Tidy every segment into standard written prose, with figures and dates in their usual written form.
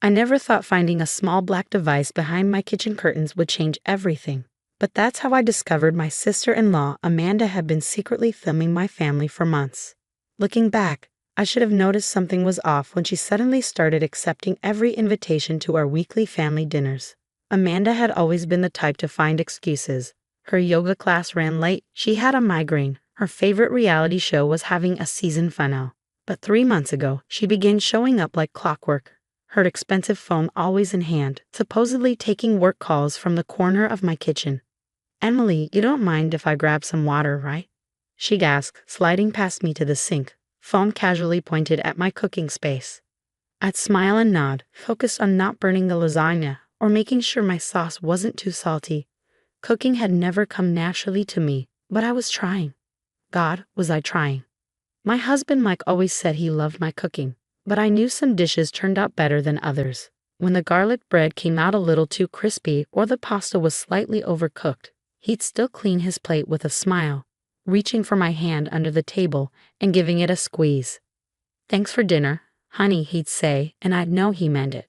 I never thought finding a small black device behind my kitchen curtains would change everything. But that's how I discovered my sister-in-law, Amanda, had been secretly filming my family for months. Looking back, I should have noticed something was off when she suddenly started accepting every invitation to our weekly family dinners. Amanda had always been the type to find excuses. Her yoga class ran late, she had a migraine, her favorite reality show was having a season finale. But 3 months ago, she began showing up like clockwork, her expensive phone always in hand, supposedly taking work calls from the corner of my kitchen. "Emily, you don't mind if I grab some water, right?" she asked, sliding past me to the sink, phone casually pointed at my cooking space. I'd smile and nod, focused on not burning the lasagna or making sure my sauce wasn't too salty. Cooking had never come naturally to me, but I was trying. God, was I trying. My husband Mike always said he loved my cooking, but I knew some dishes turned out better than others. When the garlic bread came out a little too crispy or the pasta was slightly overcooked, he'd still clean his plate with a smile, reaching for my hand under the table and giving it a squeeze. "Thanks for dinner, honey," he'd say, and I'd know he meant it.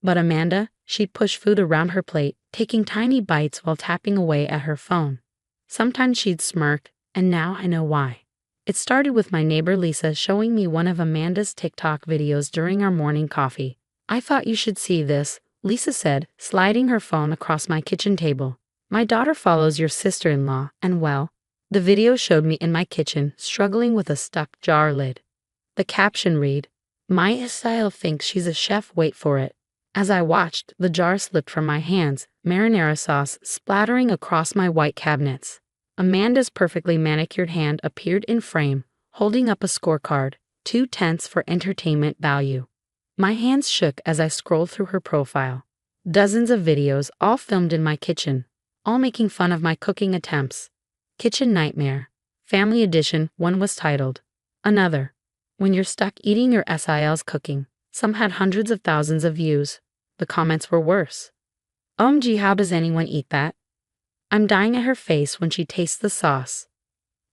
But Amanda, she'd push food around her plate, taking tiny bites while tapping away at her phone. Sometimes she'd smirk, and now I know why. It started with my neighbor Lisa showing me one of Amanda's TikTok videos during our morning coffee. "I thought you should see this," Lisa said, sliding her phone across my kitchen table. "My daughter follows your sister-in-law, and well," the video showed me in my kitchen, struggling with a stuck jar lid. The caption read, "My SIL thinks she's a chef, wait for it." As I watched, the jar slipped from my hands, marinara sauce splattering across my white cabinets. Amanda's perfectly manicured hand appeared in frame, holding up a scorecard, 2/10 for entertainment value. My hands shook as I scrolled through her profile. Dozens of videos, all filmed in my kitchen, all making fun of my cooking attempts. Kitchen Nightmare. Family Edition, one was titled. Another. When you're stuck eating your SIL's cooking. Some had hundreds of thousands of views. The comments were worse. "OMG, how does anyone eat that? I'm dying at her face when she tastes the sauce.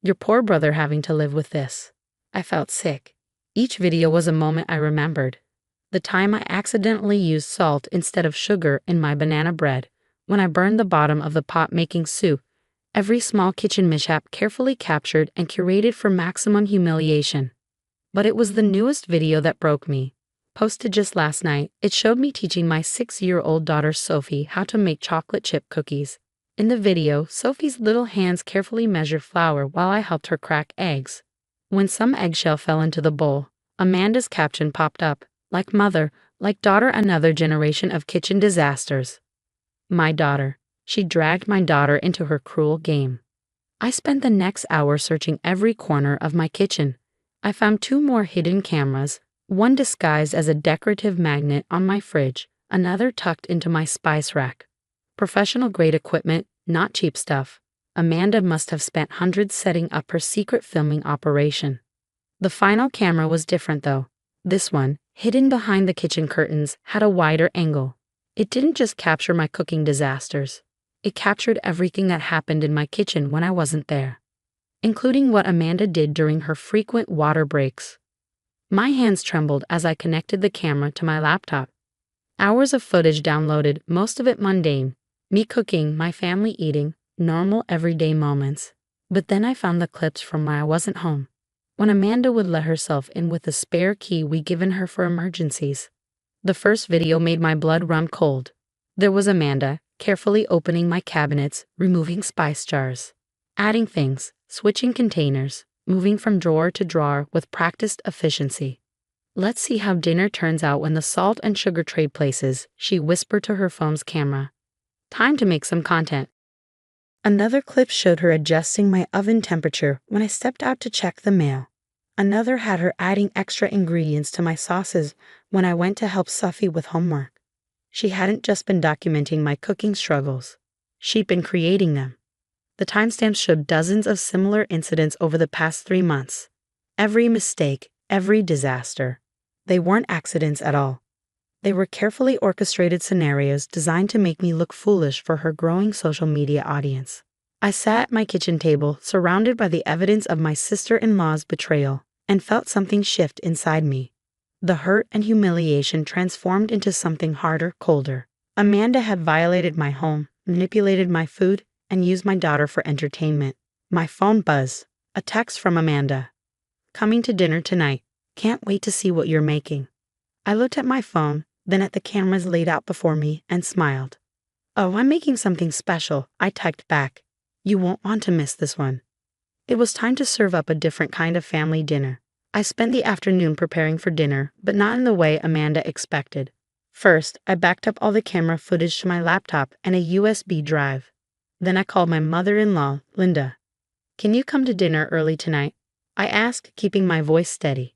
Your poor brother having to live with this." I felt sick. Each video was a moment I remembered. The time I accidentally used salt instead of sugar in my banana bread, when I burned the bottom of the pot making soup, every small kitchen mishap carefully captured and curated for maximum humiliation. But it was the newest video that broke me. Posted just last night, it showed me teaching my 6-year-old daughter Sophie how to make chocolate chip cookies. In the video, Sophie's little hands carefully measure flour while I helped her crack eggs. When some eggshell fell into the bowl, Amanda's caption popped up, "Like mother, like daughter, another generation of kitchen disasters." My daughter. She dragged my daughter into her cruel game. I spent the next hour searching every corner of my kitchen. I found 2 more hidden cameras, one disguised as a decorative magnet on my fridge, another tucked into my spice rack. Professional-grade equipment, not cheap stuff. Amanda must have spent hundreds setting up her secret filming operation. The final camera was different though. This one, hidden behind the kitchen curtains, had a wider angle. It didn't just capture my cooking disasters. It captured everything that happened in my kitchen when I wasn't there, including what Amanda did during her frequent water breaks. My hands trembled as I connected the camera to my laptop. Hours of footage downloaded, most of it mundane. Me cooking, my family eating, normal everyday moments. But then I found the clips from when I wasn't home, when Amanda would let herself in with the spare key we'd given her for emergencies. The first video made my blood run cold. There was Amanda, carefully opening my cabinets, removing spice jars, adding things, switching containers, moving from drawer to drawer with practiced efficiency. "Let's see how dinner turns out when the salt and sugar tray places," she whispered to her phone's camera. "Time to make some content." Another clip showed her adjusting my oven temperature when I stepped out to check the mail. Another had her adding extra ingredients to my sauces when I went to help Sophie with homework. She hadn't just been documenting my cooking struggles. She'd been creating them. The timestamps showed dozens of similar incidents over the past 3 months. Every mistake, every disaster. They weren't accidents at all. They were carefully orchestrated scenarios designed to make me look foolish for her growing social media audience. I sat at my kitchen table, surrounded by the evidence of my sister-in-law's betrayal, and felt something shift inside me. The hurt and humiliation transformed into something harder, colder. Amanda had violated my home, manipulated my food, and used my daughter for entertainment. My phone buzzed. A text from Amanda. Coming to dinner tonight. Can't wait to see what you're making. I looked at my phone, then at the cameras laid out before me, and smiled. Oh, I'm making something special, I typed back. You won't want to miss this one. It was time to serve up a different kind of family dinner. I spent the afternoon preparing for dinner, but not in the way Amanda expected. First, I backed up all the camera footage to my laptop and a USB drive. Then I called my mother-in-law, Linda. Can you come to dinner early tonight? I asked, keeping my voice steady.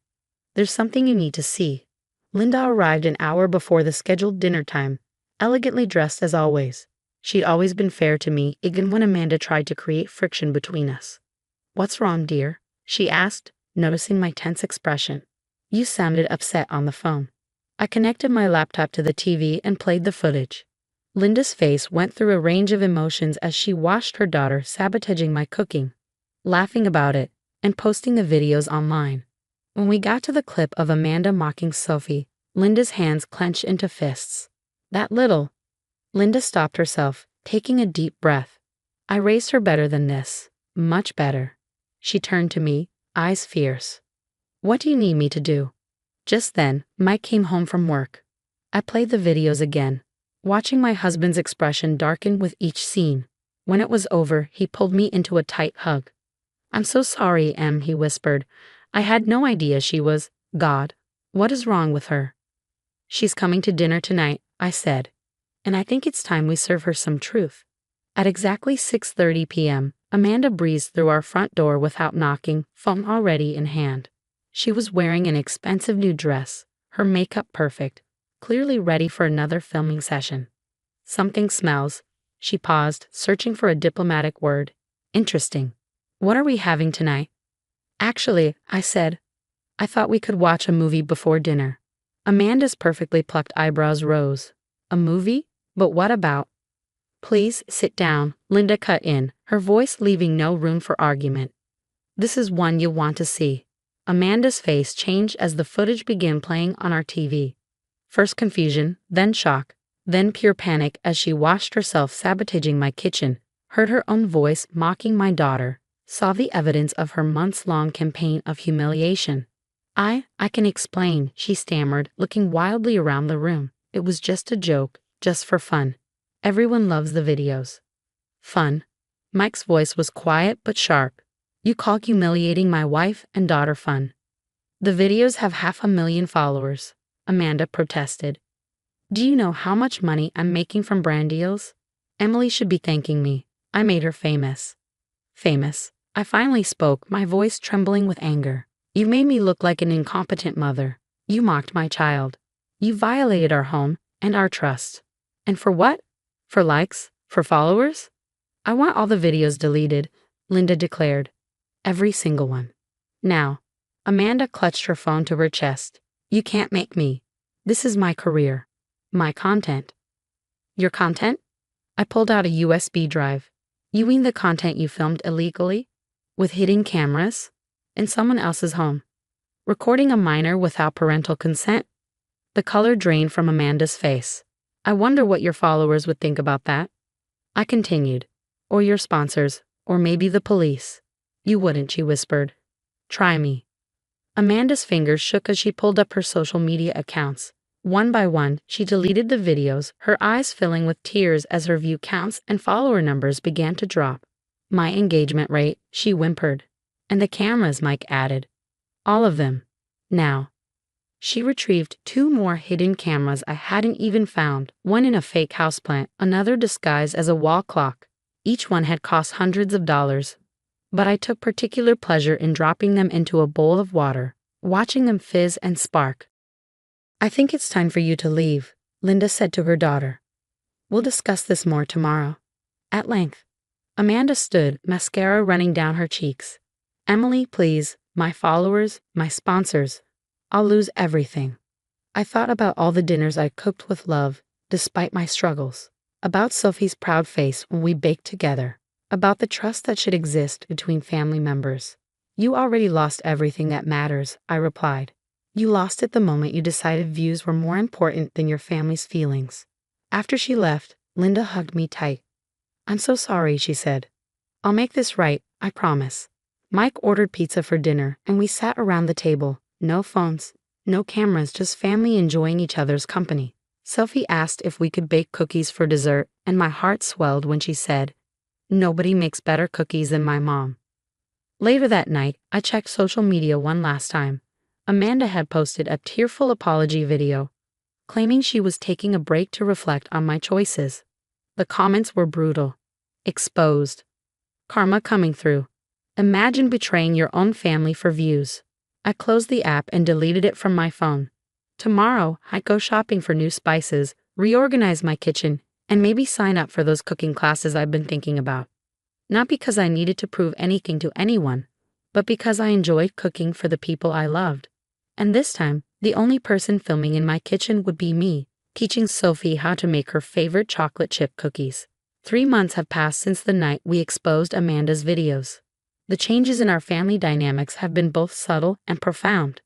There's something you need to see. Linda arrived an hour before the scheduled dinner time, elegantly dressed as always. She'd always been fair to me, even when Amanda tried to create friction between us. What's wrong, dear? She asked, noticing my tense expression. You sounded upset on the phone. I connected my laptop to the TV and played the footage. Linda's face went through a range of emotions as she watched her daughter sabotaging my cooking, laughing about it, and posting the videos online. When we got to the clip of Amanda mocking Sophie, Linda's hands clenched into fists. That little. Linda stopped herself, taking a deep breath. I raised her better than this. Much better. She turned to me, eyes fierce. What do you need me to do? Just then, Mike came home from work. I played the videos again, watching my husband's expression darken with each scene. When it was over, he pulled me into a tight hug. I'm so sorry, Em, he whispered. I had no idea she was, God. What is wrong with her? She's coming to dinner tonight, I said. And I think it's time we serve her some truth. At exactly 6:30 p.m., Amanda breezed through our front door without knocking, phone already in hand. She was wearing an expensive new dress, her makeup perfect, clearly ready for another filming session. Something smells. She paused, searching for a diplomatic word. Interesting. What are we having tonight? Actually, I said, I thought we could watch a movie before dinner. Amanda's perfectly plucked eyebrows rose. A movie? But what about? Please sit down, Linda cut in, her voice leaving no room for argument. This is one you'll want to see. Amanda's face changed as the footage began playing on our TV. First confusion, then shock, then pure panic as she watched herself sabotaging my kitchen, heard her own voice mocking my daughter, saw the evidence of her months-long campaign of humiliation. I can explain, she stammered, looking wildly around the room. It was just a joke, just for fun. Everyone loves the videos. Fun. Mike's voice was quiet but sharp. You call humiliating my wife and daughter fun. The videos have 500,000 followers, Amanda protested. Do you know how much money I'm making from brand deals? Emily should be thanking me. I made her famous. Famous. I finally spoke, my voice trembling with anger. You made me look like an incompetent mother. You mocked my child. You violated our home and our trust. And for what? For likes? For followers? I want all the videos deleted, Linda declared. Every single one. Now. Amanda clutched her phone to her chest. You can't make me. This is my career. My content. Your content? I pulled out a USB drive. You mean the content you filmed illegally? With hidden cameras? In someone else's home? Recording a minor without parental consent? The color drained from Amanda's face. I wonder what your followers would think about that. I continued. Or your sponsors, or maybe the police. You wouldn't, she whispered. Try me. Amanda's fingers shook as she pulled up her social media accounts. One by one, she deleted the videos, her eyes filling with tears as her view counts and follower numbers began to drop. My engagement rate, she whimpered. And the cameras, Mike added. All of them. Now. She retrieved 2 more hidden cameras I hadn't even found, one in a fake houseplant, another disguised as a wall clock. Each one had cost hundreds of dollars. But I took particular pleasure in dropping them into a bowl of water, watching them fizz and spark. I think it's time for you to leave, Linda said to her daughter. We'll discuss this more tomorrow. At length. Amanda stood, mascara running down her cheeks. Emily, please, my followers, my sponsors. I'll lose everything. I thought about all the dinners I cooked with love, despite my struggles. About Sophie's proud face when we baked together. About the trust that should exist between family members. You already lost everything that matters, I replied. You lost it the moment you decided views were more important than your family's feelings. After she left, Linda hugged me tight. I'm so sorry, she said. I'll make this right, I promise. Mike ordered pizza for dinner, and we sat around the table. No phones, no cameras, just family enjoying each other's company. Sophie asked if we could bake cookies for dessert, and my heart swelled when she said, "Nobody makes better cookies than my mom." Later that night, I checked social media one last time. Amanda had posted a tearful apology video, claiming she was taking a break to reflect on my choices. The comments were brutal. Exposed. Karma coming through. Imagine betraying your own family for views. I closed the app and deleted it from my phone. Tomorrow, I'd go shopping for new spices, reorganize my kitchen, and maybe sign up for those cooking classes I've been thinking about. Not because I needed to prove anything to anyone, but because I enjoyed cooking for the people I loved. And this time, the only person filming in my kitchen would be me, teaching Sophie how to make her favorite chocolate chip cookies. 3 months have passed since the night we exposed Amanda's videos. The changes in our family dynamics have been both subtle and profound.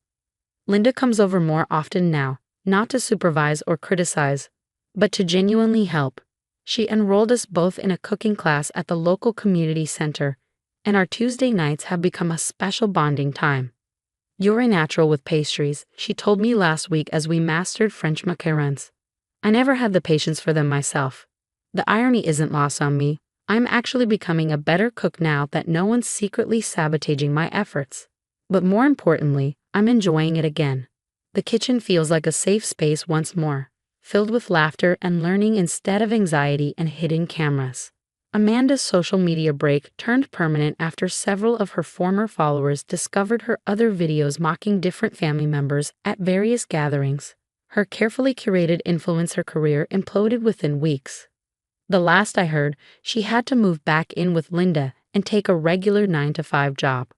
Linda comes over more often now, not to supervise or criticize, but to genuinely help. She enrolled us both in a cooking class at the local community center, and our Tuesday nights have become a special bonding time. You're a natural with pastries, she told me last week as we mastered French macarons. I never had the patience for them myself. The irony isn't lost on me. I'm actually becoming a better cook now that no one's secretly sabotaging my efforts. But more importantly, I'm enjoying it again. The kitchen feels like a safe space once more, filled with laughter and learning instead of anxiety and hidden cameras. Amanda's social media break turned permanent after several of her former followers discovered her other videos mocking different family members at various gatherings. Her carefully curated influencer career imploded within weeks. The last I heard, she had to move back in with Linda and take a regular 9-to-5 job.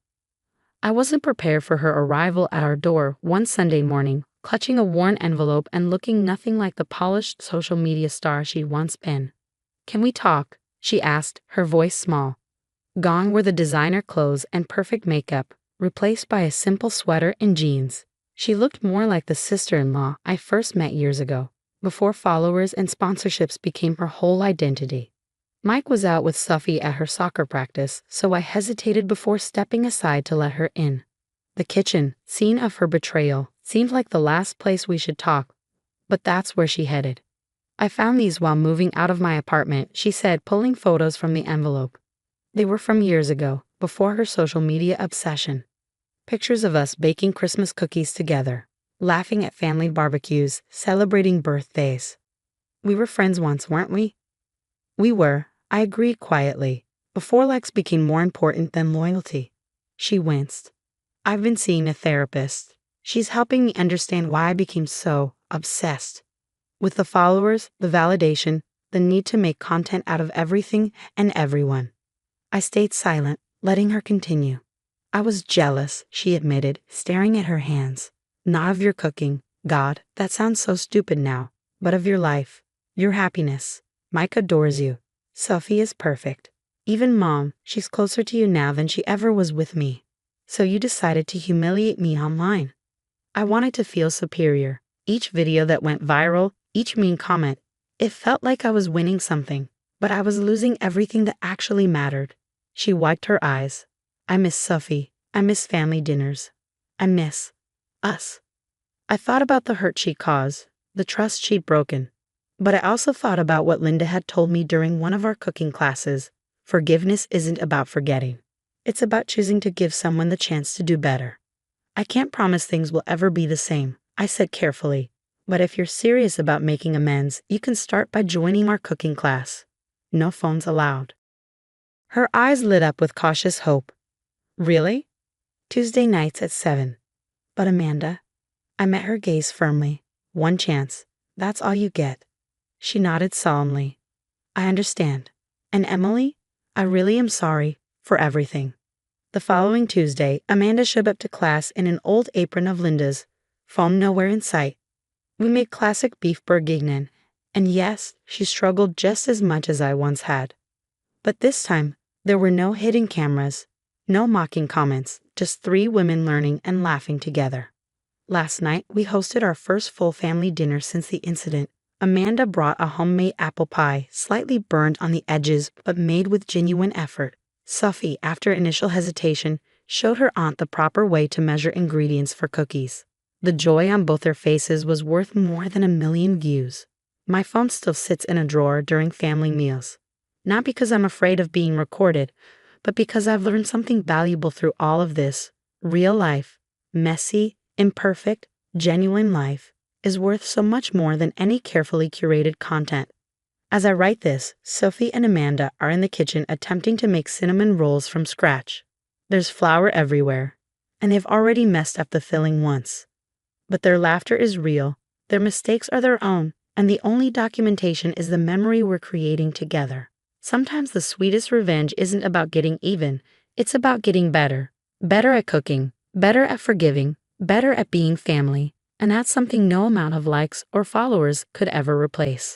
I wasn't prepared for her arrival at our door one Sunday morning, clutching a worn envelope and looking nothing like the polished social media star she'd once been. "Can we talk?" she asked, her voice small. Gone were the designer clothes and perfect makeup, replaced by a simple sweater and jeans. She looked more like the sister-in-law I first met years ago, before followers and sponsorships became her whole identity. Mike was out with Sophie at her soccer practice, so I hesitated before stepping aside to let her in. The kitchen, scene of her betrayal, seemed like the last place we should talk, but that's where she headed. "I found these while moving out of my apartment," she said, pulling photos from the envelope. They were from years ago, before her social media obsession. Pictures of us baking Christmas cookies together, laughing at family barbecues, celebrating birthdays. We were friends once, weren't we? We were, I agreed quietly, before likes became more important than loyalty. She winced. "I've been seeing a therapist. She's helping me understand why I became so obsessed with the followers, the validation, the need to make content out of everything and everyone." I stayed silent, letting her continue. "I was jealous," she admitted, staring at her hands. "Not of your cooking, God, that sounds so stupid now, but of your life, your happiness. Mike adores you. Sophie is perfect. Even Mom, she's closer to you now than she ever was with me. So you decided to humiliate me online." I wanted to feel superior. Each video that went viral, each mean comment, it felt like I was winning something, but I was losing everything that actually mattered. She wiped her eyes. "I miss Sophie. I miss family dinners. I miss us." I thought about the hurt she'd caused, the trust she'd broken. But I also thought about what Linda had told me during one of our cooking classes. Forgiveness isn't about forgetting. It's about choosing to give someone the chance to do better. "I can't promise things will ever be the same," I said carefully. "But if you're serious about making amends, you can start by joining our cooking class. No phones allowed." Her eyes lit up with cautious hope. "Really?" "Tuesday nights at 7. "But Amanda," I met her gaze firmly. "One chance. That's all you get." She nodded solemnly. "I understand. And Emily, I really am sorry for everything." The following Tuesday, Amanda showed up to class in an old apron of Linda's, phone nowhere in sight. We made classic beef bourguignon, and yes, she struggled just as much as I once had. But this time, there were no hidden cameras, no mocking comments, just 3 women learning and laughing together. Last night, we hosted our first full family dinner since the incident. Amanda brought a homemade apple pie, slightly burned on the edges but made with genuine effort. Sophie, after initial hesitation, showed her aunt the proper way to measure ingredients for cookies. The joy on both their faces was worth more than 1 million views. My phone still sits in a drawer during family meals. Not because I'm afraid of being recorded, but because I've learned something valuable through all of this. Real life, messy, imperfect, genuine life, is worth so much more than any carefully curated content. As I write this, Sophie and Amanda are in the kitchen attempting to make cinnamon rolls from scratch. There's flour everywhere, and they've already messed up the filling once. But their laughter is real, their mistakes are their own, and the only documentation is the memory we're creating together. Sometimes the sweetest revenge isn't about getting even, it's about getting better. Better at cooking, better at forgiving, better at being family, and that's something no amount of likes or followers could ever replace.